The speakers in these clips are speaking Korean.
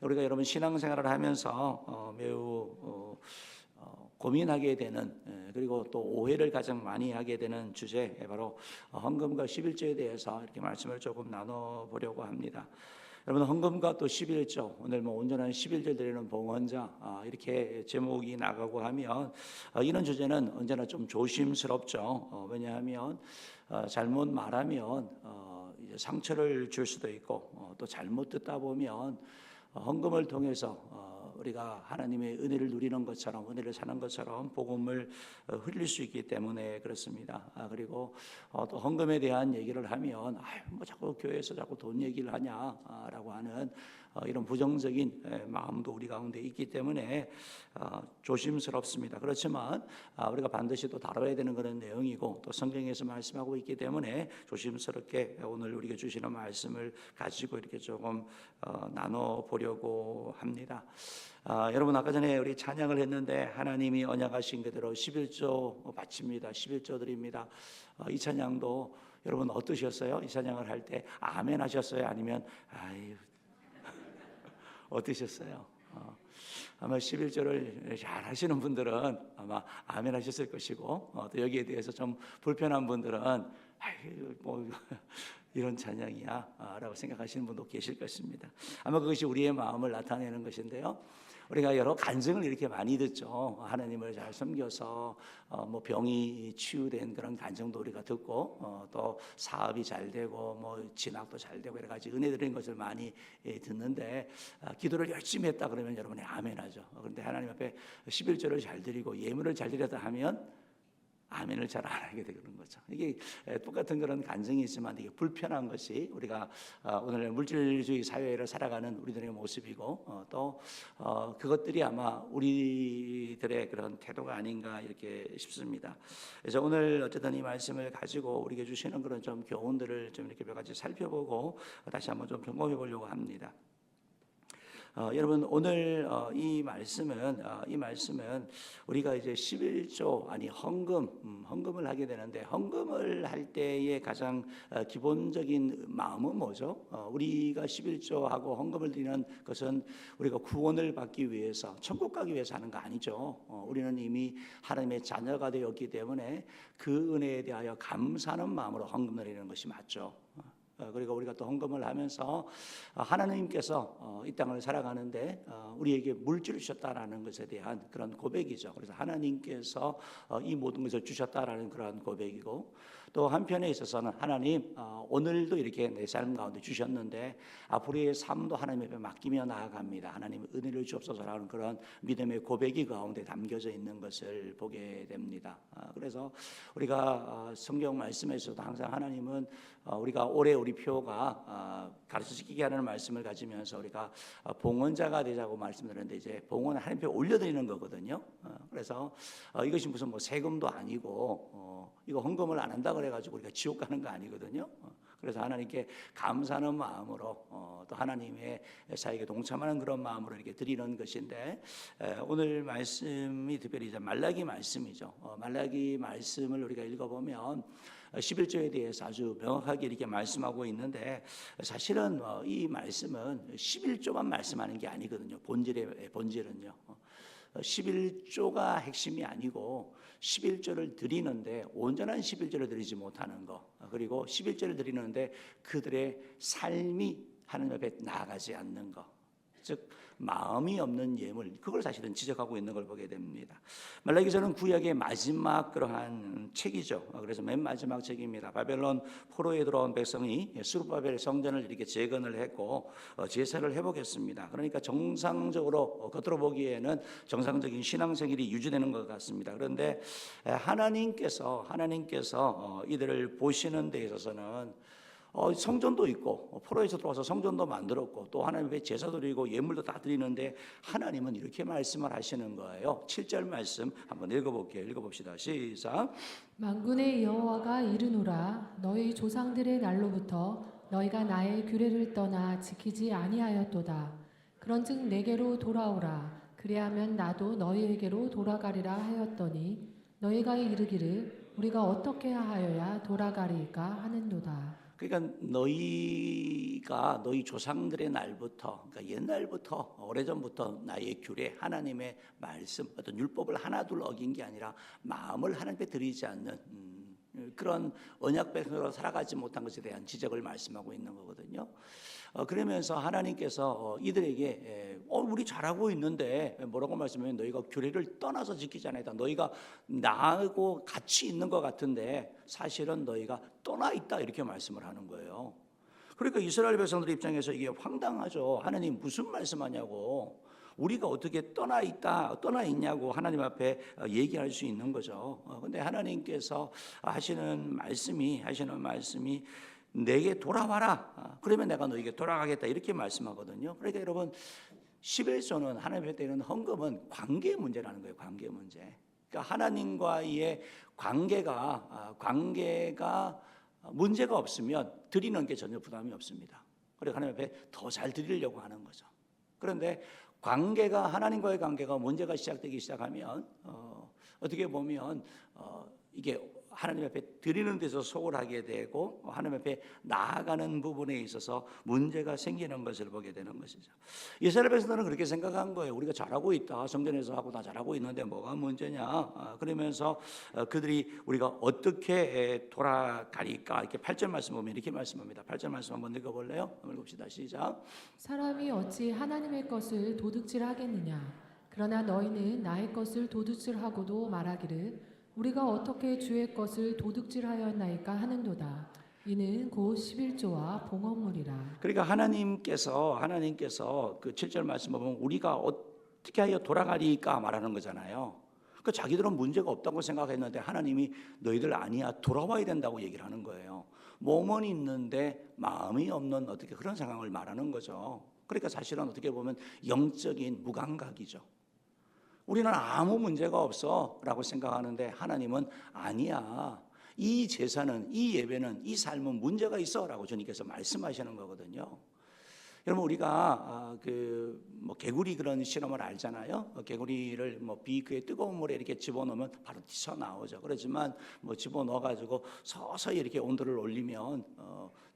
우리가 여러분 신앙생활을 하면서 매우 고민하게 되는, 그리고 또 오해를 가장 많이 하게 되는 주제, 바로 헌금과 11조에 대해서 이렇게 말씀을 조금 나눠보려고 합니다. 여러분, 헌금과 또 11조, 오늘 온전한 11조 드리는 봉헌자, 이렇게 제목이 나가고 하면 이런 주제는 언제나 좀 조심스럽죠. 왜냐하면 잘못 말하면 이제 상처를 줄 수도 있고, 또 잘못 듣다 보면 헌금을 통해서 우리가 하나님의 은혜를 누리는 것처럼, 은혜를 사는 것처럼 복음을 흘릴 수 있기 때문에 그렇습니다. 그리고 또 헌금에 대한 얘기를 하면 뭐 자꾸 교회에서 자꾸 돈 얘기를 하냐라고 하는 이런 부정적인 마음도 우리 가운데 있기 때문에 조심스럽습니다. 그렇지만 우리가 반드시 또 다뤄야 되는 그런 내용이고, 또 성경에서 말씀하고 있기 때문에 조심스럽게 오늘 우리가 주시는 말씀을 가지고 이렇게 조금 나눠보려고 합니다. 여러분, 아까 전에 우리 찬양을 했는데 하나님이 언약하신 그대로 11조 바칩니다. 11조 드립니다. 이 찬양도 여러분 어떠셨어요? 이 찬양을 할 때 아멘 하셨어요? 아니면 아유 어떠셨어요? 아마 11조를 잘 하시는 분들은 아마 아멘 하셨을 것이고, 또 여기에 대해서 좀 불편한 분들은 아유 뭐 이런 찬양이야 라고 생각하시는 분도 계실 것입니다. 아마 그것이 우리의 마음을 나타내는 것인데요, 우리가 여러 간증을 이렇게 많이 듣죠. 하나님을 잘 섬겨서 뭐 병이 치유된 그런 간증도 우리가 듣고, 또 사업이 잘 되고 뭐 진학도 잘 되고 여러 가지 은혜 드리는 것을 많이 듣는데, 기도를 열심히 했다 그러면 여러분이 아멘하죠. 그런데 하나님 앞에 11조를 잘 드리고 예물을 잘 드렸다 하면 아멘을 잘 안 하게 되는 거죠. 이게 똑같은 그런 간증이지만 이게 불편한 것이 우리가 오늘 물질주의 사회를 살아가는 우리들의 모습이고, 또 그것들이 아마 우리들의 그런 태도가 아닌가 이렇게 싶습니다. 그래서 오늘 어쨌든 이 말씀을 가지고 우리에게 주시는 그런 좀 교훈들을 좀 이렇게 몇 가지 살펴보고 다시 한번 좀 점검해 보려고 합니다. 여러분, 오늘 이 말씀은 우리가 이제 11조 헌금을 하게 되는데, 헌금을 할 때의 가장 기본적인 마음은 뭐죠? 우리가 11조하고 헌금을 드리는 것은 우리가 구원을 받기 위해서, 천국 가기 위해서 하는 거 아니죠. 우리는 이미 하나님의 자녀가 되었기 때문에 그 은혜에 대하여 감사하는 마음으로 헌금을 드리는 것이 맞죠. 그리고 우리가 또 헌금을 하면서 하나님께서 이 땅을 살아가는데 우리에게 물질을 주셨다라는 것에 대한 그런 고백이죠. 그래서 하나님께서 이 모든 것을 주셨다라는 그런 고백이고, 또 한편에 있어서는 하나님 오늘도 이렇게 내 삶 가운데 주셨는데 앞으로의 삶도 하나님 앞에 맡기며 나아갑니다. 하나님 은혜를 주옵소서라는 그런 믿음의 고백이 가운데 담겨져 있는 것을 보게 됩니다. 그래서 우리가 성경 말씀에서도 항상 하나님은 우리가 올해 우리 표가 가르쳐지게 하는 말씀을 가지면서 우리가 봉헌자가 되자고 말씀드렸는데, 이제 봉헌을 하나님 표에 올려드리는 거거든요. 그래서 이것이 무슨 뭐 세금도 아니고 이거 헌금을 안 한다 그래가지고 우리가 지옥 가는 거 아니거든요. 그래서 하나님께 감사하는 마음으로 또 하나님의 사역에 동참하는 그런 마음으로 이렇게 드리는 것인데, 오늘 말씀이 특별히 이제 말라기 말씀이죠. 말라기 말씀을 우리가 읽어보면 11조에 대해서 아주 명확하게 이렇게 말씀하고 있는데, 사실은 이 말씀은 11조만 말씀하는 게 아니거든요. 본질은요. 11조가 핵심이 아니고 11조를 드리는데 온전한 11조를 드리지 못하는 것, 그리고 11조를 드리는데 그들의 삶이 하나님 앞에 나아가지 않는 것, 즉 마음이 없는 예물, 그걸 사실은 지적하고 있는 걸 보게 됩니다. 말라기서는 구약의 마지막 그러한 책이죠. 그래서 맨 마지막 책입니다. 바벨론 포로에 들어온 백성이 스룹바벨 성전을 이렇게 재건을 했고 제사를 해보겠습니다. 그러니까 정상적으로 겉으로 보기에는 정상적인 신앙생활이 유지되는 것 같습니다. 그런데 하나님께서 이들을 보시는 데 있어서는 성전도 있고 포로에서 들어와서 성전도 만들었고 또 하나님의 제사도 드리고 예물도 다 드리는데, 하나님은 이렇게 말씀을 하시는 거예요. 7절 말씀 한번 읽어볼게요. 읽어봅시다. 시작. 만군의 여호와가 이르노라. 너희 조상들의 날로부터 너희가 나의 규례를 떠나 지키지 아니하였도다. 그런즉 내게로 돌아오라. 그리하면 나도 너희에게로 돌아가리라 하였더니 너희가 이르기를 우리가 어떻게 하여야 돌아가리까 하는도다. 그러니까 너희가 너희 조상들의 날부터, 그러니까 옛날부터 오래전부터 나의 규례, 하나님의 말씀, 어떤 율법을 하나둘 어긴 게 아니라 마음을 하나님께 드리지 않는 그런 언약 백성으로 살아가지 못한 것에 대한 지적을 말씀하고 있는 거거든요. 그러면서 하나님께서 이들에게 우리 잘하고 있는데 뭐라고 말씀하면 너희가 규례를 떠나서 지키지 않았다. 너희가 나하고 같이 있는 것 같은데 사실은 너희가 떠나 있다 이렇게 말씀을 하는 거예요. 그러니까 이스라엘 백성들 입장에서 이게 황당하죠. 하나님 무슨 말씀하냐고. 우리가 어떻게 떠나 있냐고 하나님 앞에 얘기할 수 있는 거죠. 근데 하나님께서 하시는 말씀이 내게 돌아와라. 그러면 내가 너에게 돌아가겠다. 이렇게 말씀하거든요. 그러니까 여러분 11조는 하나님께 드리는 헌금은 관계 문제라는 거예요. 관계 문제. 그러니까 하나님과의 관계가 문제가 없으면 드리는 게 전혀 부담이 없습니다. 그리고 하나님 앞에 더 잘 드리려고 하는 거죠. 그런데 하나님과의 관계가 문제가 시작되기 시작하면 어떻게 보면 이게 하나님 앞에 드리는 데서 소홀하게 되고 하나님 앞에 나아가는 부분에 있어서 문제가 생기는 것을 보게 되는 것이죠. 이스라엘 백성들은 그렇게 생각한 거예요. 우리가 잘하고 있다. 성전에서 하고 다 잘하고 있는데 뭐가 문제냐. 그러면서 그들이 우리가 어떻게 돌아가니까 이렇게 8절 말씀 보면 이렇게 말씀합니다. 8절 말씀 한번 읽어볼래요? 한번 읽읍시다. 시작. 사람이 어찌 하나님의 것을 도둑질하겠느냐. 그러나 너희는 나의 것을 도둑질하고도 말하기를 우리가 어떻게 주의 것을 도둑질하였나이까 하는도다. 이는 곧 11조와 봉헌물이라. 그러니까 하나님께서 그 7절 말씀 보면 우리가 어떻게 하여 돌아가리까 말하는 거잖아요. 그러니까 자기들은 문제가 없다고 생각했는데 하나님이 너희들 아니야 돌아와야 된다고 얘기를 하는 거예요. 몸은 있는데 마음이 없는 어떻게 그런 상황을 말하는 거죠. 그러니까 사실은 어떻게 보면 영적인 무감각이죠. 우리는 아무 문제가 없어 라고 생각하는데 하나님은 아니야. 이 제사는, 이 예배는, 이 삶은 문제가 있어 라고 주님께서 말씀하시는 거거든요. 여러분 우리가 개구리 그런 실험을 알잖아요. 개구리를 비그의 뜨거운 물에 이렇게 집어넣으면 바로 튀어나오죠. 그렇지만 집어넣어가지고 서서히 이렇게 온도를 올리면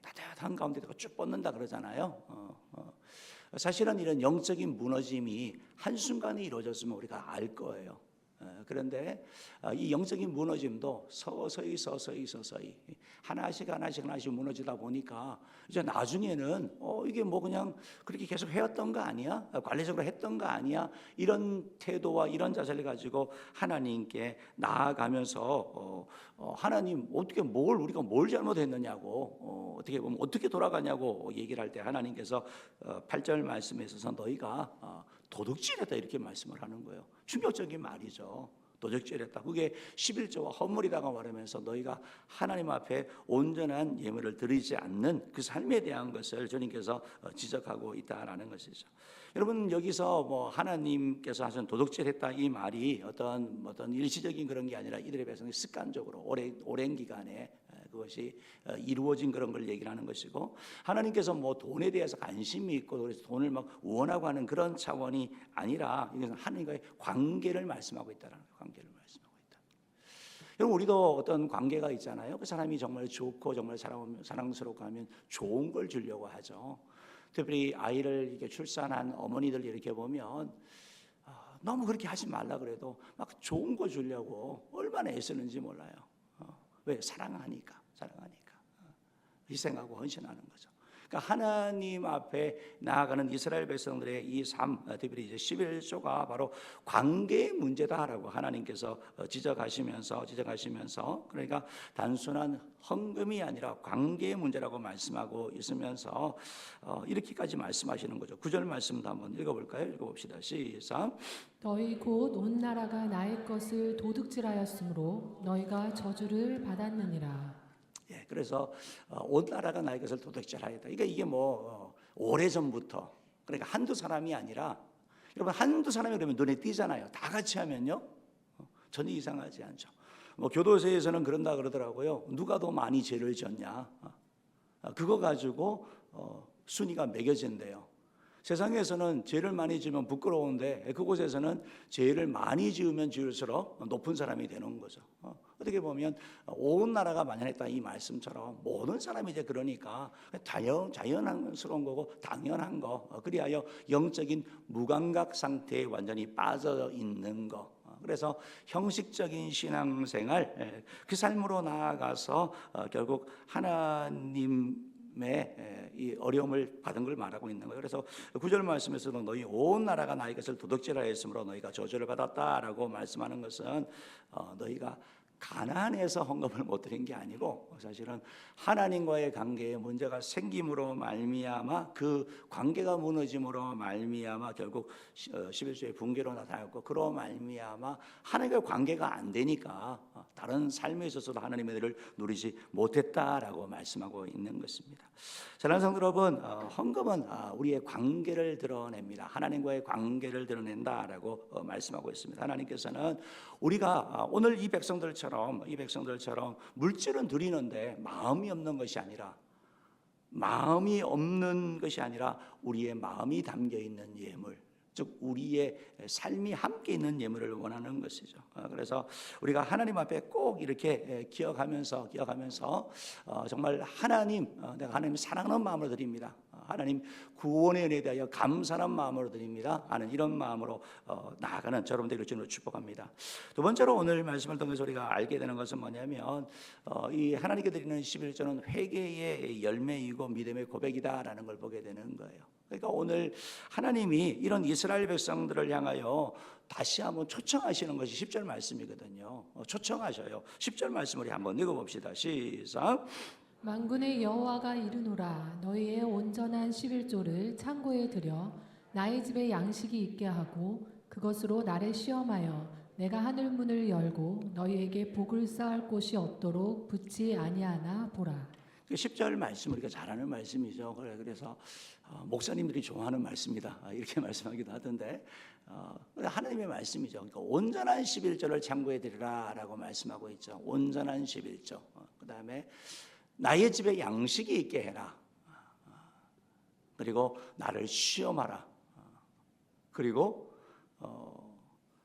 따뜻한 가운데다가 쭉 뻗는다 그러잖아요. 사실은 이런 영적인 무너짐이 한순간에 이루어졌으면 우리가 알 거예요. 그런데 이 영적인 무너짐도 서서히 하나씩 무너지다 보니까 이제 나중에는 이게 그냥 그렇게 계속 해왔던 거 아니야? 관례적으로 했던 거 아니야? 이런 태도와 이런 자세를 가지고 하나님께 나아가면서 하나님 어떻게 우리가 뭘 잘못했느냐고 어떻게 보면 어떻게 돌아가냐고 얘기를 할 때 하나님께서 8절 말씀에 있어서 너희가 도둑질했다 이렇게 말씀을 하는 거예요. 충격적인 말이죠. 도둑질했다. 그게 11조와 헌물이라고 말하면서 너희가 하나님 앞에 온전한 예물을 드리지 않는 그 삶에 대한 것을 주님께서 지적하고 있다라는 것이죠. 여러분 여기서 하나님께서 하신 도둑질했다 이 말이 어떤 일시적인 그런 게 아니라 이들의 백성이 습관적으로 오랜 기간에 그것이 이루어진 그런 걸 얘기를 하는 것이고 하나님께서 돈에 대해서 관심이 있고 그래서 돈을 원하고 하는 그런 차원이 아니라 이것은 하나님과의 관계를 말씀하고 있다라는 거예요. 관계를 말씀하고 있다. 여러분 우리도 어떤 관계가 있잖아요. 그 사람이 정말 좋고 정말 사랑스럽고 하면 좋은 걸 주려고 하죠. 특별히 아이를 이렇게 출산한 어머니들 이렇게 보면 너무 그렇게 하지 말라 그래도 막 좋은 거 주려고 얼마나 애쓰는지 몰라요. 왜? 사랑하니까 희생하고 헌신하는 거죠. 그러니까 하나님 앞에 나아가는 이스라엘 백성들의 이 삶, 특별히 이제 11조가 바로 관계의 문제다라고 하나님께서 지적하시면서 그러니까 단순한 헌금이 아니라 관계의 문제라고 말씀하고 있으면서 이렇게까지 말씀하시는 거죠. 9절 말씀도 한번 읽어볼까요? 읽어봅시다. 시작. 너희 곧 온 나라가 나의 것을 도둑질하였으므로 너희가 저주를 받았느니라. 예, 그래서 온 나라가 나의 것을 도둑질하였다. 그러니까 이게 오래전부터 그러니까 한두 사람이 아니라 여러분 한두 사람이 그러면 눈에 띄잖아요. 다 같이 하면요 전혀 이상하지 않죠. 교도소에서는 그런다 그러더라고요. 누가 더 많이 죄를 졌냐 그거 가지고 순위가 매겨진대요. 세상에서는 죄를 많이 지으면 부끄러운데 그곳에서는 죄를 많이 지으면 지을수록 높은 사람이 되는 거죠. 어떻게 보면 온 나라가 만연했다 이 말씀처럼 모든 사람이 이제 그러니까 자연스러운 거고 당연한 거. 그리하여 영적인 무감각 상태에 완전히 빠져 있는 거. 그래서 형식적인 신앙생활 그 삶으로 나아가서 결국 하나님의 이 어려움을 받은 걸 말하고 있는 거예요. 그래서 9절 말씀에서도 너희 온 나라가 나의 것을 도둑질하였으므로 너희가 저주를 받았다라고 말씀하는 것은 너희가 가난해서 헌금을 못 드린 게 아니고 사실은 하나님과의 관계에 문제가 생김으로 말미암아 그 관계가 무너짐으로 말미암아 결국 11조의 붕괴로 나타났고 그로 말미암아 하나님과 관계가 안 되니까 다른 삶에 있어서도 하나님의 은혜를 누리지 못했다라고 말씀하고 있는 것입니다. 사랑하는 성도 여러분, 헌금은 우리의 관계를 드러냅니다. 하나님과의 관계를 드러낸다라고 말씀하고 있습니다. 하나님께서는 우리가 오늘 이 백성들처럼 물질은 드리는데 마음이 없는 것이 아니라 우리의 마음이 담겨 있는 예물, 즉 우리의 삶이 함께 있는 예물을 원하는 것이죠. 그래서 우리가 하나님 앞에 꼭 이렇게 기억하면서 정말 내가 하나님 사랑하는 마음으로 드립니다. 하나님 구원의 은혜에 대하여 감사하는 마음으로 드립니다 하는 이런 마음으로 나아가는 여러분들을 주님으로 축복합니다. 두 번째로 오늘 말씀을 통해서 우리가 알게 되는 것은 뭐냐면 이 하나님께 드리는 11조는 회개의 열매이고 믿음의 고백이다라는 걸 보게 되는 거예요. 그러니까 오늘 하나님이 이런 이스라엘 백성들을 향하여 다시 한번 초청하시는 것이 10절 말씀이거든요. 초청하셔요. 10절 말씀 우리 한번 읽어봅시다. 시작. 만군의 여호와가 이르노라 너희의 온전한 11조를 창고에 들여 나의 집에 양식이 있게 하고 그것으로 나를 시험하여 내가 하늘 문을 열고 너희에게 복을 쌓을 곳이 없도록 붙지 아니하나 보라. 10절 말씀 우리가 잘 아는 말씀이죠. 그래서 목사님들이 좋아하는 말씀이다 이렇게 말씀하기도 하던데 하나님의 말씀이죠. 그러니까 온전한 11조를 창고에 드리라 라고 말씀하고 있죠. 온전한 11조. 그 다음에 나의 집에 양식이 있게 해라. 그리고 나를 시험하라. 그리고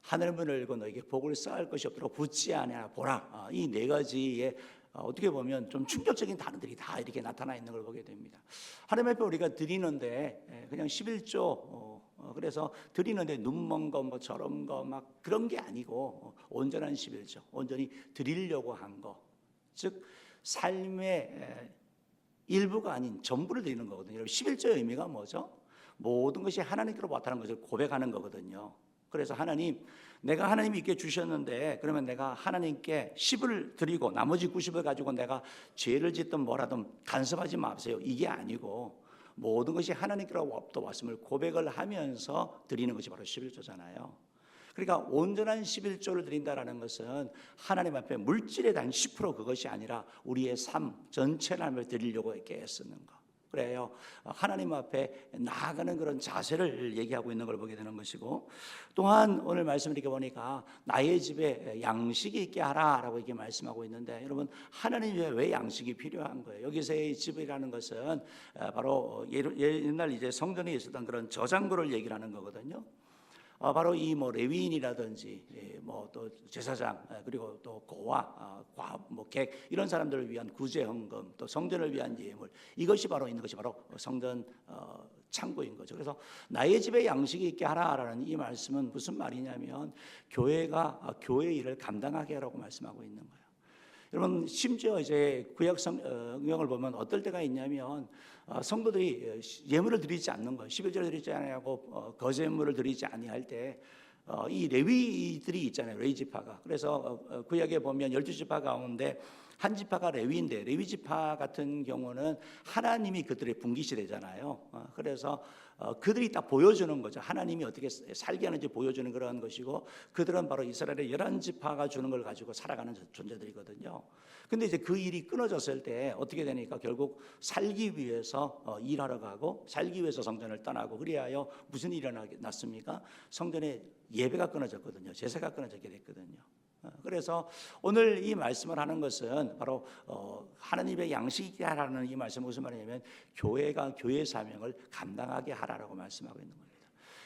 하늘 문을 열고 너에게 복을 쌓을 것이 없도록 붙지 아니하나 보라. 이 네 가지의 어떻게 보면 좀 충격적인 단어들이 다 이렇게 나타나 있는 걸 보게 됩니다. 하나님 앞에 우리가 드리는데 그냥 11조 그래서 드리는데 눈먼 거 뭐 저런 거 막 그런 게 아니고 온전한 11조 온전히 드리려고 한 거, 즉 삶의 일부가 아닌 전부를 드리는 거거든요. 11조의 의미가 뭐죠? 모든 것이 하나님께로 왔다는 것을 고백하는 거거든요. 그래서 내가 하나님이 있게 주셨는데 그러면 내가 하나님께 10을 드리고 나머지 90을 가지고 내가 죄를 짓든 뭐라든 간섭하지 마세요. 이게 아니고 모든 것이 하나님께로부터 왔음을 고백을 하면서 드리는 것이 바로 11조잖아요. 그러니까 온전한 11조를 드린다라는 것은 하나님 앞에 물질에 대한 10% 그것이 아니라 우리의 삶 전체를 하나님을 드리려고 이렇게 애쓰는 거. 그래요. 하나님 앞에 나아가는 그런 자세를 얘기하고 있는 걸 보게 되는 것이고, 또한 오늘 말씀을 이렇게 보니까 나의 집에 양식이 있게 하라라고 이렇게 말씀하고 있는데, 여러분 하나님 집에 왜 양식이 필요한 거예요? 여기서의 집이라는 것은 바로 옛날 이제 성전에 있었던 그런 저장고를 얘기를 하는 거거든요. 바로 이 레위인이라든지 뭐 또 제사장 그리고 또 고아, 객 이런 사람들을 위한 구제 헌금, 또 성전을 위한 예물, 이것이 바로 있는 것이 바로 성전 창고인 거죠. 그래서 나의 집에 양식이 있게 하라라는 이 말씀은 무슨 말이냐면 교회가 교회 일을 감당하게 하라고 말씀하고 있는 거예요. 여러분 심지어 이제 구약 성경을 보면 어떨 때가 있냐면 성도들이 예물을 드리지 않는 거예요. 11조를 드리지 아니하고 거제물을 드리지 아니할 때 이 레위들이 있잖아요. 레위 지파가. 그래서 구약에 보면 12지파 가운데 한 지파가 레위인데, 레위 지파 같은 경우는 하나님이 그들의 분기시되잖아요. 그래서 그들이 딱 보여주는 거죠. 하나님이 어떻게 살게 하는지 보여주는 그런 것이고, 그들은 바로 이스라엘의 11지파가 주는 걸 가지고 살아가는 존재들이거든요. 근데 이제 그 일이 끊어졌을 때 어떻게 되니까 결국 살기 위해서 일하러 가고, 살기 위해서 성전을 떠나고, 그리하여 무슨 일이 났습니까? 성전에 예배가 끊어졌거든요. 제사가 끊어졌게 됐거든요. 그래서 오늘 이 말씀을 하는 것은 바로 하나님의 양식이게 하라는 이 말씀은 무슨 말이냐면 교회가 교회 사명을 감당하게 하라라고 말씀하고 있는 겁니다.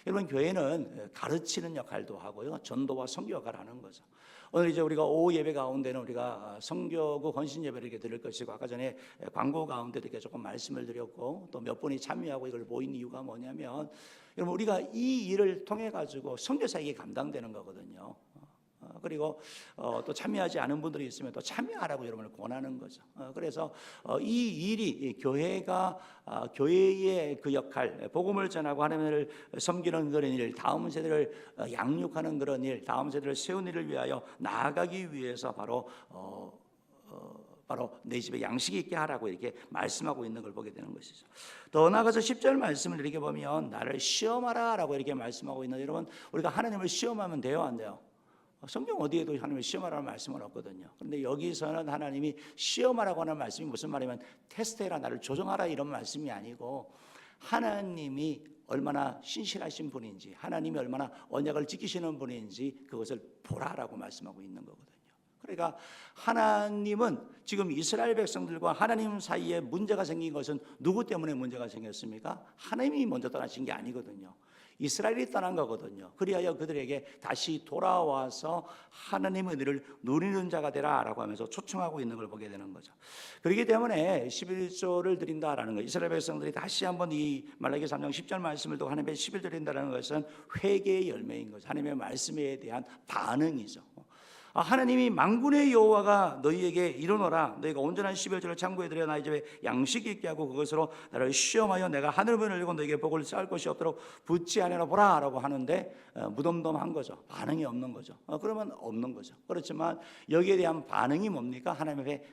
여러분, 교회는 가르치는 역할도 하고요, 전도와 선교 역할을 하는 거죠. 오늘 이제 우리가 오후 예배 가운데는 우리가 성교구 헌신 예배를 이렇게 드릴 것이고, 아까 전에 광고 가운데도 이렇게 조금 말씀을 드렸고, 또 몇 분이 참여하고 이걸 모인 이유가 뭐냐면, 여러분, 우리가 이 일을 통해 가지고 선교사에게 감당되는 거거든요. 그리고 또 참여하지 않은 분들이 있으면 또 참여하라고 여러분을 권하는 거죠. 그래서 이 일이 교회가 교회의 그 역할, 복음을 전하고 하나님을 섬기는 그런 일, 다음 세대를 양육하는 그런 일, 다음 세대를 세운 일을 위하여 나아가기 위해서 바로 내 집에 양식이 있게 하라고 이렇게 말씀하고 있는 걸 보게 되는 것이죠. 더 나아가서 10절 말씀을 이렇게 보면 나를 시험하라라고 이렇게 말씀하고 있는, 여러분, 우리가 하나님을 시험하면 돼요, 안 돼요? 성경 어디에도 하나님을 시험하라는 말씀은 없거든요. 그런데 여기서는 하나님이 시험하라고 하는 말씀이 무슨 말이냐면 테스트해라, 나를 조정하라, 이런 말씀이 아니고 하나님이 얼마나 신실하신 분인지, 하나님이 얼마나 언약을 지키시는 분인지 그것을 보라라고 말씀하고 있는 거거든요. 그러니까 하나님은 지금 이스라엘 백성들과 하나님 사이에 문제가 생긴 것은 누구 때문에 문제가 생겼습니까? 하나님이 먼저 떠나신 게 아니거든요. 이스라엘이 떠난 거거든요. 그리하여 그들에게 다시 돌아와서 하나님의 은혜를 누리는 자가 되라라고 하면서 초청하고 있는 걸 보게 되는 거죠. 그렇기 때문에 11조를 드린다라는 거, 이스라엘 백성들이 다시 한번 이 말라기 3장 10절 말씀을 또 하나님의 11조 드린다라는 것은 회개의 열매인 거죠. 하나님의 말씀에 대한 반응이죠. 하나님이 만군의 여호와가 너희에게 이르노라, 너희가 온전한 11조를 창고에 들여 나의 집에 양식이 있게 하고 그것으로 나를 시험하여 내가 하늘문을 열고 너희에게 복을 쌓을 것이 없도록 붙지 아니하라 보라 라고 하는데 무덤덤한 거죠. 반응이 없는 거죠. 그러면 없는 거죠. 그렇지만 여기에 대한 반응이 뭡니까? 하나님 앞에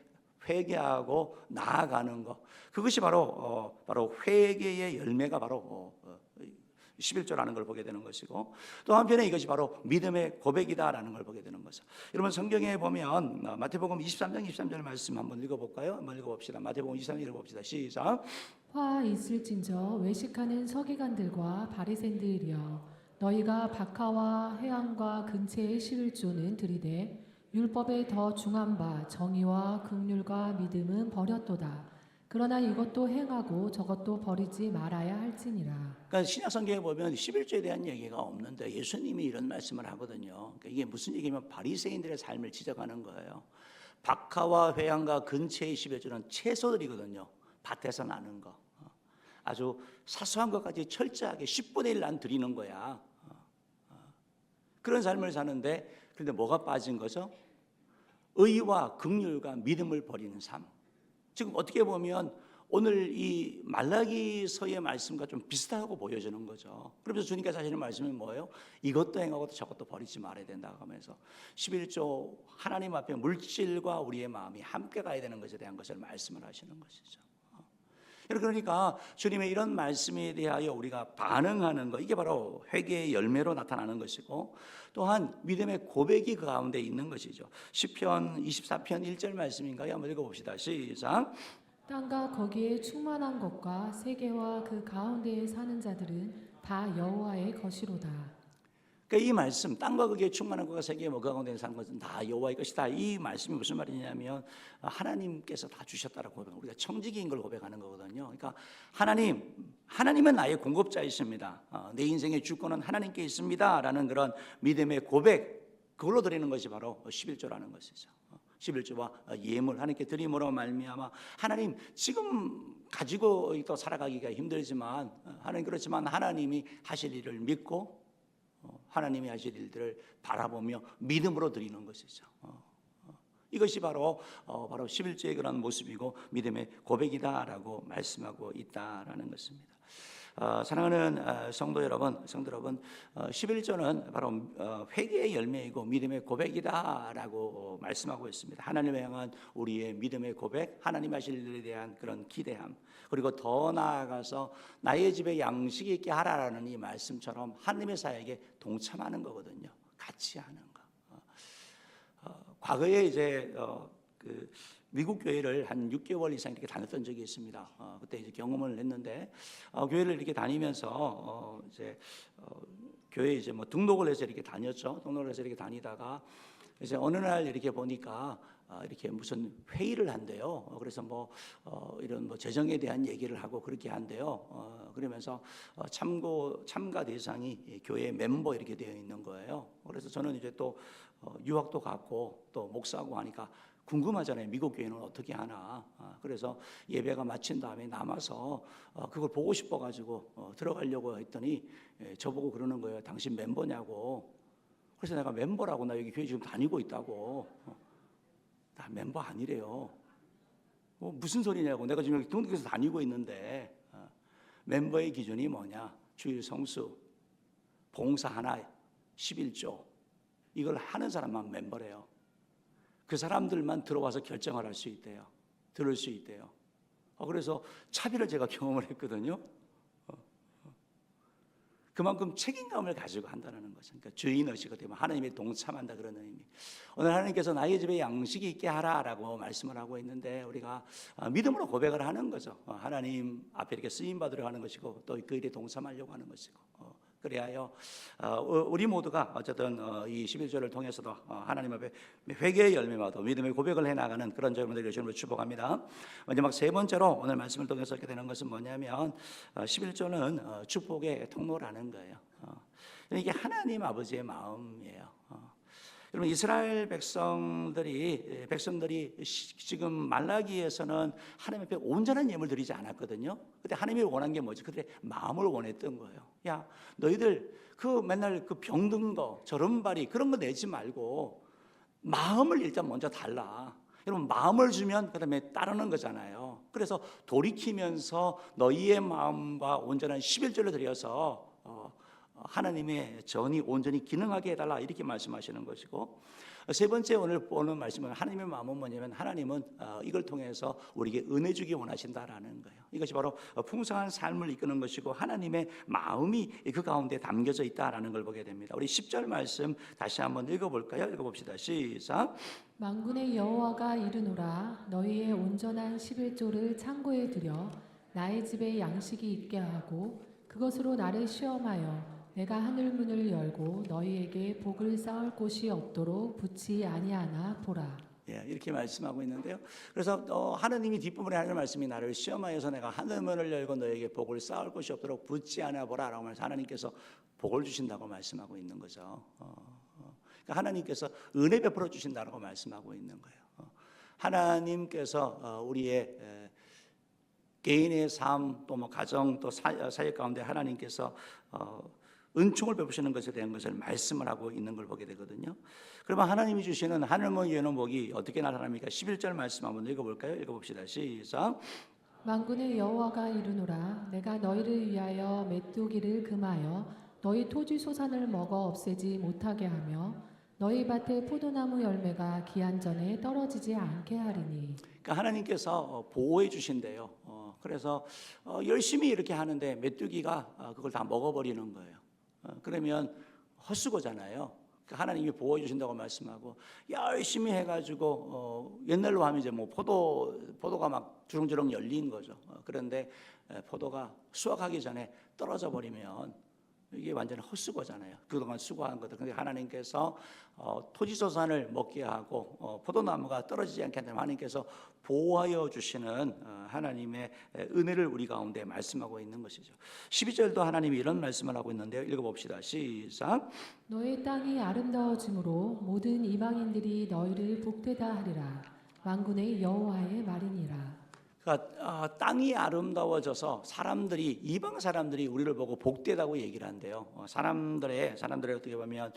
회개하고 나아가는 것, 그것이 바로 회개의 열매가 바로 11조라는 걸 보게 되는 것이고, 또 한편에 이것이 바로 믿음의 고백이다라는 걸 보게 되는 거죠. 여러분, 성경에 보면 마태복음 23장 23절 말씀 한번 읽어볼까요? 한번 읽어봅시다. 마태복음 23장 읽어봅시다. 시작. 화 있을진저 외식하는 서기관들과 바리새인들이여, 너희가 박하와 회항과 근체의 11조는 들이되 율법에 더 중한 바 정의와 긍휼과 믿음은 버렸도다. 그러나 이것도 행하고 저것도 버리지 말아야 할지니라. 그러니까 신약 성경에 보면 11조에 대한 얘기가 없는데 예수님이 이런 말씀을 하거든요. 그러니까 이게 무슨 얘기냐면 바리새인들의 삶을 지적하는 거예요. 박하와 회항과 근체의 11조는 채소들이거든요. 밭에서 나는 거. 아주 사소한 것까지 철저하게 10분의 1 안 드리는 거야. 그런 삶을 사는데, 그런데 뭐가 빠진 거죠? 의와 긍휼과 믿음을 버리는 삶. 지금 어떻게 보면 오늘 이 말라기서의 말씀과 좀 비슷하고 보여지는 거죠. 그러면서 주님께서 하시는 말씀은 뭐예요? 이것도 행하고 저것도 버리지 말아야 된다고 하면서 11조 하나님 앞에 물질과 우리의 마음이 함께 가야 되는 것에 대한 것을 말씀을 하시는 것이죠. 그러니까 주님의 이런 말씀에 대하여 우리가 반응하는 것, 이게 바로 회개의 열매로 나타나는 것이고, 또한 믿음의 고백이 그 가운데 있는 것이죠. 시편 24편 1절 말씀인가요? 한번 읽어봅시다. 시작. 땅과 거기에 충만한 것과 세계와 그 가운데에 사는 자들은 다 여호와의 것이로다. 그러니까 이 말씀, 땅과 거기에 충만한 것과 세계에 그 가운데 사는 것은 다 여호와의 것이다. 이 말씀이 무슨 말이냐면 하나님께서 다 주셨다라고 고백하는, 우리가 청지기인 걸 고백하는 거거든요. 그러니까 하나님은 나의 공급자이십니다. 내 인생의 주권은 하나님께 있습니다라는 그런 믿음의 고백, 그걸로 드리는 것이 바로 11조라는 것이죠. 11조와 예물 하나님께 드림으로 말미암아 하나님, 지금 가지고 또 살아가기가 힘들지만 하나님, 그렇지만 하나님이 하실 일을 믿고 하나님이 하실 일들을 바라보며 믿음으로 드리는 것이죠. 이것이 바로 11조의 그런 모습이고 믿음의 고백이다라고 말씀하고 있다라는 것입니다. 사랑하는 성도 여러분, 11조는 바로 회개의 열매이고 믿음의 고백이다라고 말씀하고 있습니다. 하나님을 향한 우리의 믿음의 고백, 하나님 하실 일에 대한 그런 기대함, 그리고 더 나아가서 나의 집에 양식이 있게 하라라는 이 말씀처럼 하나님의 사역에 동참하는 거거든요. 같이 하는 거. 과거에 이제 미국 교회를 한 6개월 이상 이렇게 다녔던 적이 있습니다. 그때 이제 경험을 했는데, 교회를 이렇게 다니면서 교회 이제 뭐 등록을 해서 이렇게 다녔죠. 등록을 해서 이렇게 다니다가 그래서 어느 날 이렇게 보니까 이렇게 무슨 회의를 한대요. 그래서 이런 재정에 대한 얘기를 하고 그렇게 한대요. 그러면서 참가 대상이 교회 멤버 이렇게 되어 있는 거예요. 그래서 저는 이제 또 유학도 갔고 또 목사하고 하니까 궁금하잖아요. 미국 교회는 어떻게 하나. 그래서 예배가 마친 다음에 남아서 그걸 보고 싶어가지고 들어가려고 했더니 저보고 그러는 거예요. 당신 멤버냐고. 그래서 내가 멤버라고, 나 여기 교회 지금 다니고 있다고. 나 멤버 아니래요. 무슨 소리냐고. 내가 지금 여기 등록해서 다니고 있는데. 멤버의 기준이 뭐냐? 주일 성수, 봉사 하나, 11조. 이걸 하는 사람만 멤버래요. 그 사람들만 들어와서 결정을 할 수 있대요. 들을 수 있대요. 그래서 차별을 제가 경험을 했거든요. 그만큼 책임감을 가지고 한다는 거죠. 그러니까 주인의식이 되면 하나님의 동참한다 그런 의미. 오늘 하나님께서 나의 집에 양식이 있게 하라라고 말씀을 하고 있는데 우리가 믿음으로 고백을 하는 거죠. 하나님 앞에 이렇게 쓰임 받으려 하는 것이고 또 그 일에 동참하려고 하는 것이고. 그래야요 우리 모두가 어쨌든 이 11절을 통해서도 하나님 앞에 회개의 열매마다 믿음의 고백을 해나가는 그런 점들을 주님으로 축복합니다. 마지막 세 번째로 오늘 말씀을 통해서 하게 되는 것은 뭐냐면 11절은 축복의 통로라는 거예요. 이게 하나님 아버지의 마음이에요. 여러분 이스라엘 백성들이 지금 말라기에서는 하나님 앞에 온전한 예물을 드리지 않았거든요. 그때 하나님이 원한 게 뭐지? 그때 마음을 원했던 거예요. 야, 너희들 맨날 병든 거, 저런발이 그런 거 내지 말고 마음을 일단 먼저 달라. 여러분 마음을 주면 그다음에 따르는 거잖아요. 그래서 돌이키면서 너희의 마음과 온전한 11절을 드려서 하나님의 전이 온전히 기능하게 해달라 이렇게 말씀하시는 것이고, 세 번째 오늘 보는 말씀은 하나님의 마음은 뭐냐면 하나님은 이걸 통해서 우리에게 은혜 주기 원하신다라는 거예요. 이것이 바로 풍성한 삶을 이끄는 것이고 하나님의 마음이 그 가운데 담겨져 있다라는 걸 보게 됩니다. 우리 10절 말씀 다시 한번 읽어볼까요? 읽어봅시다. 시작. 만군의 여호와가 이르노라 너희의 온전한 11조를 창고에 들여 나의 집에 양식이 있게 하고 그것으로 나를 시험하여 내가 하늘 문을 열고 너희에게 복을 쌓을 곳이 없도록 붙지 아니하나 보라. 이렇게 말씀하고 있는데요. 그래서 하나님이 뒷부분에 하는 말씀이 나를 시험하여서 내가 하늘 문을 열고 너에게 복을 쌓을 곳이 없도록 붙지 않아 보라라고 말해서 하나님께서 복을 주신다고 말씀하고 있는 거죠. 그러니까 하나님께서 은혜 베풀어 주신다고 말씀하고 있는 거예요. 하나님께서 우리의 개인의 삶 또 가정 또 사역 가운데 하나님께서 은총을 베푸시는 것에 대한 것을 말씀을 하고 있는 걸 보게 되거든요. 그러면 하나님이 주시는 하늘문 여는 복이 어떻게 나타납니까? 11절 말씀 한번 읽어볼까요? 읽어봅시다. 시작. 만군의 여호와가 이르노라 내가 너희를 위하여 메뚜기를 금하여 너희 토지 소산을 먹어 없애지 못하게 하며 너희 밭에 포도나무 열매가 기한 전에 떨어지지 않게 하리니. 그러니까 하나님께서 보호해 주신대요. 그래서 열심히 이렇게 하는데 메뚜기가 그걸 다 먹어버리는 거예요. 그러면 헛수고잖아요. 하나님이 보호해 주신다고 말씀하고 열심히 해가지고 옛날로 하면 이제 포도가 막 주렁주렁 열린 거죠. 그런데 포도가 수확하기 전에 떨어져 버리면 이게 완전히 헛수고잖아요. 그동안 수고한 것들. 근데 하나님께서 토지소산을 먹게 하고 포도나무가 떨어지지 않게 한다면 하나님께서 보호하여 주시는 하나님의 은혜를 우리 가운데 말씀하고 있는 것이죠. 12절도 하나님이 이런 말씀을 하고 있는데요. 읽어봅시다. 시작. 너의 땅이 아름다워짐으로 모든 이방인들이 너희를 복되다 하리라. 만군의 여호와의 말이니라. 그러니까 땅이 아름다워져서 이방 사람들이 우리를 보고 복되다고 얘기를 한대요. 사람들의 어떻게 보면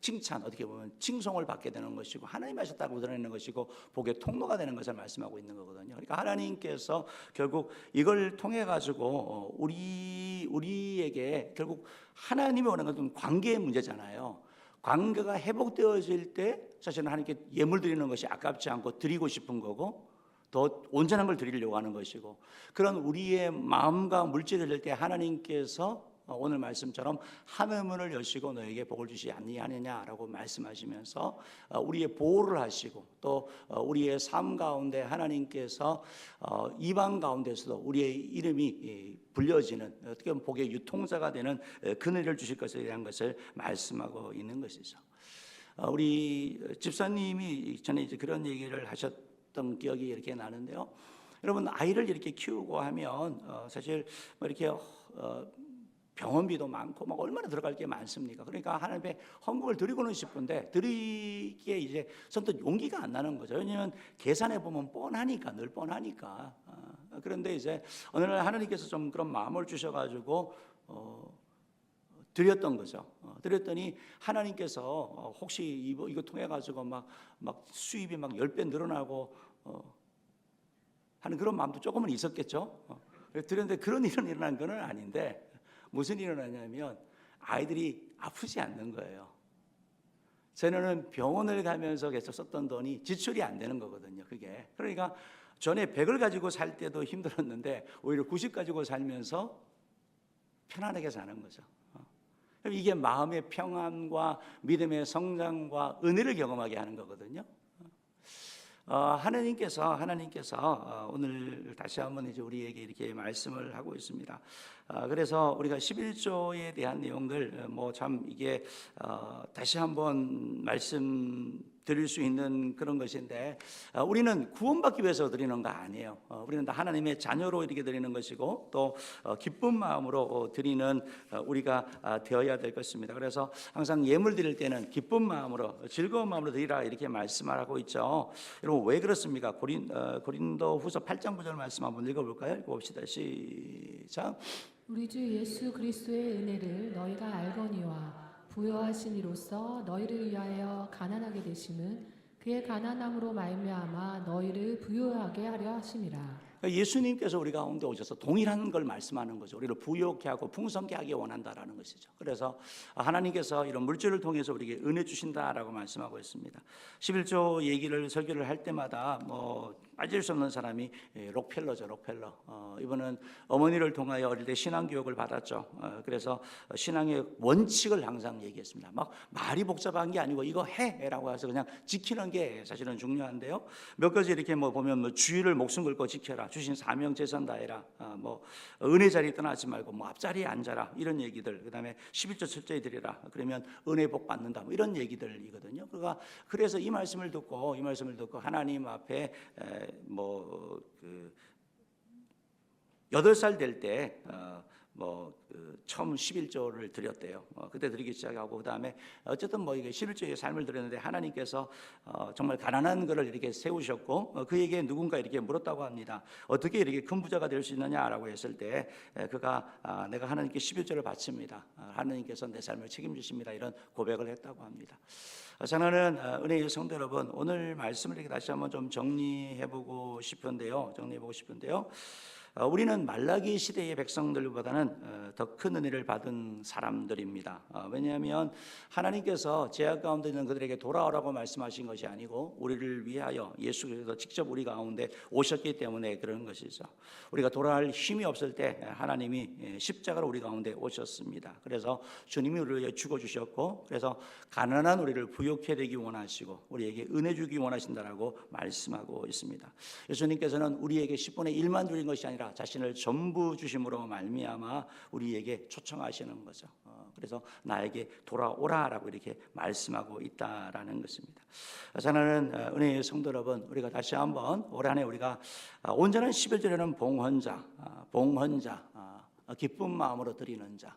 칭찬, 어떻게 보면 칭송을 받게 되는 것이고 하나님 하셨다고 드러내는 것이고 복의 통로가 되는 것을 말씀하고 있는 거거든요. 그러니까 하나님께서 결국 이걸 통해 가지고 우리에게 결국 하나님이 원하는 것은 관계의 문제잖아요. 관계가 회복되어질 때 사실은 하나님께 예물 드리는 것이 아깝지 않고 드리고 싶은 거고 더 온전한 걸 드리려고 하는 것이고 그런 우리의 마음과 물질을 드릴 때 하나님께서 오늘 말씀처럼 하늘 문을 여시고 너에게 복을 주시지 아니하느냐라고 말씀하시면서 우리의 보호를 하시고 또 우리의 삶 가운데 하나님께서 이방 가운데서도 우리의 이름이 불려지는 어떻게 보면 복의 유통자가 되는 그늘을 주실 것에 대한 것을 말씀하고 있는 것이죠. 우리 집사님이 전에 이제 그런 얘기를 하셨던 기억이 이렇게 나는데요. 여러분, 아이를 이렇게 키우고 하면 사실 뭐 이렇게 병원비도 많고 막 얼마나 들어갈 게 많습니까? 그러니까 하나님께 헌금을 드리고는 싶은데 드리기에 이제 선뜻 용기가 안 나는 거죠. 왜냐하면 계산해 보면 뻔하니까, 늘 뻔하니까. 그런데 이제 어느 날 하나님께서 좀 그런 마음을 주셔가지고 드렸던 거죠. 드렸더니 하나님께서 혹시 이거 통해 가지고 막 수입이 막 10배 늘어나고 하는 그런 마음도 조금은 있었겠죠. 드렸는데 그런 일은 일어난 건 아닌데 무슨 일이 일어나냐면 아이들이 아프지 않는 거예요. 저는 병원을 가면서 계속 썼던 돈이 지출이 안 되는 거거든요. 그게 그러니까 전에 100을 가지고 살 때도 힘들었는데 오히려 90 가지고 살면서 편안하게 사는 거죠. 이게 마음의 평안과 믿음의 성장과 은혜를 경험하게 하는 거거든요. 하나님께서 오늘 다시 한번 이제 우리에게 이렇게 말씀을 하고 있습니다. 그래서 우리가 11조에 대한 내용들 뭐 참 이게 다시 한번 말씀 드릴 수 있는 그런 것인데 우리는 구원받기 위해서 드리는 거 아니에요. 우리는 다 하나님의 자녀로 이렇게 드리는 것이고 또 기쁜 마음으로 드리는 우리가 되어야 될 것입니다. 그래서 항상 예물 드릴 때는 기쁜 마음으로 즐거운 마음으로 드리라 이렇게 말씀을 하고 있죠. 여러분 왜 그렇습니까? 고린도후서 8장 9절 말씀 한번 읽어볼까요? 읽어봅시다. 시작. 우리 주 예수 그리스도의 은혜를 너희가 알거니와 부요하신 이로써 너희를 위하여 가난하게 되심은 그의 가난함으로 말미암아 너희를 부요하게 하려 하심이라. 예수님께서 우리 가운데 오셔서 동일한 걸 말씀하는 거죠. 우리를 부요케 하고 풍성케 하기 원한다라는 것이죠. 그래서 하나님께서 이런 물질을 통해서 우리에게 은혜 주신다라고 말씀하고 있습니다. 11조 얘기를 설교를 할 때마다 뭐 빠질 수 없는 사람이 록펠러죠. 록펠러. 이분은 어머니를 통하여 어릴 때 신앙 교육을 받았죠. 그래서 신앙의 원칙을 항상 얘기했습니다. 막 말이 복잡한 게 아니고 이거 해라고 해서 그냥 지키는 게 사실은 중요한데요. 몇 가지 이렇게 뭐 보면 뭐 주의를 목숨 걸고 지켜라. 주신 사명 최선 다해라. 뭐 은혜 자리 떠나지 말고 뭐 앞자리에 앉아라. 이런 얘기들. 그다음에 11조 철저히 드리라. 그러면 은혜 복 받는다. 뭐 이런 얘기들이거든요. 그래서 이 말씀을 듣고 하나님 앞에 8살 될 때 처음 11조를 드렸대요. 그때 드리기 시작하고 그다음에 어쨌든 뭐 이게 11조의 삶을 드렸는데 하나님께서 정말 가난한 그를 이렇게 세우셨고 그에게 누군가 이렇게 물었다고 합니다. 어떻게 이렇게 큰 부자가 될 수 있느냐라고 했을 때 그가 내가 하나님께 11조를 바칩니다. 하나님께서 내 삶을 책임지십니다. 이런 고백을 했다고 합니다. 저는 은혜의 성도 여러분 오늘 말씀을 이렇게 다시 한번 좀 정리해보고 싶은데요. 우리는 말라기 시대의 백성들보다는 더 큰 은혜를 받은 사람들입니다. 왜냐하면 하나님께서 죄악 가운데 있는 그들에게 돌아오라고 말씀하신 것이 아니고 우리를 위하여 예수께서 직접 우리 가운데 오셨기 때문에 그런 것이죠. 우리가 돌아갈 힘이 없을 때 하나님이 십자가로 우리 가운데 오셨습니다. 그래서 주님이 우리를 위해 죽어주셨고 그래서 가난한 우리를 부욕해 되기 원하시고 우리에게 은혜 주기 원하신다라고 말씀하고 있습니다. 예수님께서는 우리에게 10분의 1만 드린 것이 아니라 자신을 전부 주심으로 말미암아 우리에게 초청하시는 거죠. 그래서 나에게 돌아오라라고 이렇게 말씀하고 있다라는 것입니다. 저는 은혜의 성도 여러분, 우리가 다시 한번 올 한해 우리가 온전한 11절에는 봉헌자, 기쁜 마음으로 드리는 자,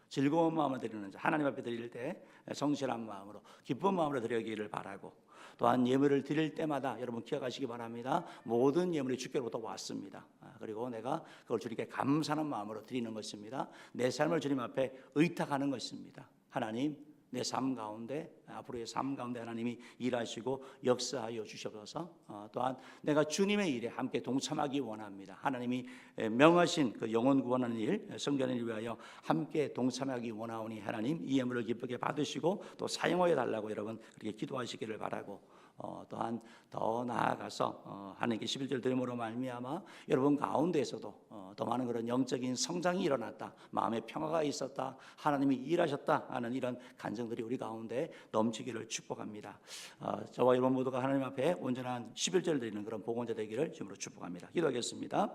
즐거운 마음으로 드리는 자, 하나님 앞에 드릴 때 성실한 마음으로 기쁜 마음으로 드리기를 바라고 또한 예물을 드릴 때마다 여러분 기억하시기 바랍니다. 모든 예물이 주께로부터 왔습니다. 그리고 내가 그걸 주님께 감사하는 마음으로 드리는 것입니다. 내 삶을 주님 앞에 의탁하는 것입니다. 하나님 내 삶 가운데 앞으로의 삶 가운데 하나님이 일하시고 역사하여 주셔서 또한 내가 주님의 일에 함께 동참하기 원합니다. 하나님이 명하신 그 영혼 구원하는 일, 성전을 위하여 함께 동참하기 원하오니 하나님 이 예물을 기쁘게 받으시고 또 사용하여 달라고 여러분 그렇게 기도하시기를 바라고 또한 더 나아가서 하나님께 11절 드림으로 말미암아 여러분 가운데에서도 더 많은 그런 영적인 성장이 일어났다, 마음의 평화가 있었다, 하나님이 일하셨다 하는 이런 간증들이 우리 가운데 넘치기를 축복합니다. 저와 여러분 모두가 하나님 앞에 온전한 11절 드리는 그런 복원자 되기를 주님으로 축복합니다. 기도하겠습니다.